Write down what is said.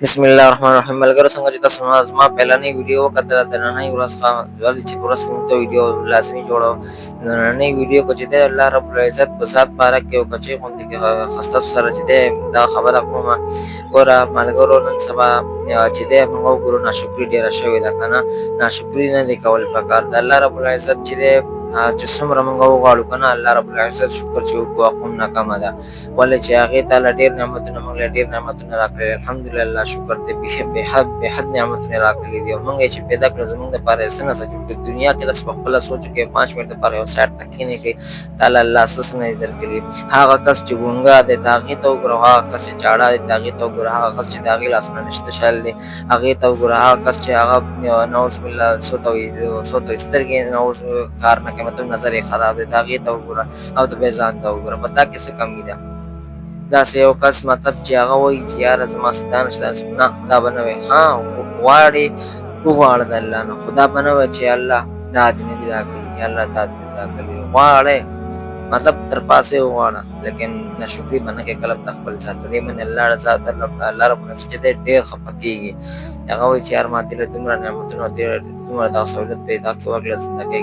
बिस्मिल्लाहिर्रहमानिर्रहीम मलगर संगठित समाज में पहलानी वीडियो कतरा नई उरस का वाली चिपुरस तो वीडियो लाजमी जोड़ो नई वीडियो को जिदे अल्लाह रब्बुल इज्जत बसात पारक के कचे कोंति के खस्ता सर जिदे दा खबर अकुमा गोरा मलगरो नन सबा जिदे मंगो गुरु ना शुक्री डेरा शवे दा kana ना शुक्री ने दिखावल प्रकार अल्लाह रब्बुल इज्जत जिदे जिसम रमंगो गालू kana अल्लाह रब्बुल इज्जत शुक्र चो को अकुम ना कमादा wala چې هغه تعالی ډیر نعمتونه موږ له ډیر نعمتونه راکړي الحمدلله شکر دې به حد نعمتونه راکړي دي موږ چې پیدا کړو زموږ د پاره سنه چې دنیا کې د خپل سوچ کې 5 منټ لپاره یو ساعت تکې نه کوي تعالی الله اساس نه درکړي هغه کس چې ګونګا دې تاغي ته وګره هغه کس چې چاړه دې تاغي ته وګره هغه کس چې تاغي لاسونه نشته شال دي هغه ته وګره هغه کس چې هغه نوز بالله سوتو سترګې نوز کار نه کوي مطلب نظر خراب دي تاغي ته وګره او ته به ځان ته وګره پتا کې څه کمی ده داسې یو کس مطلب چې هغه وایي چې یاره زما څه دا نشته داسې نه دا به نه وي ها غواړې وغواړه د الله نه خو دا به نه وایي چې الله دا دې نه دي راکړي یا الله دا دې نه راکړي غواړې مطلب تر پاسې وغواړه لیکن ناشکري به نه کوې کله به د خپل ذات په دې باندې الله الله رب العزت چې دی ډېر خفه کېږي هغه وایي چې یار ما دې له دومره نعمتونو دومره دغه سهولت پیدا کړې ورکړله زندګۍ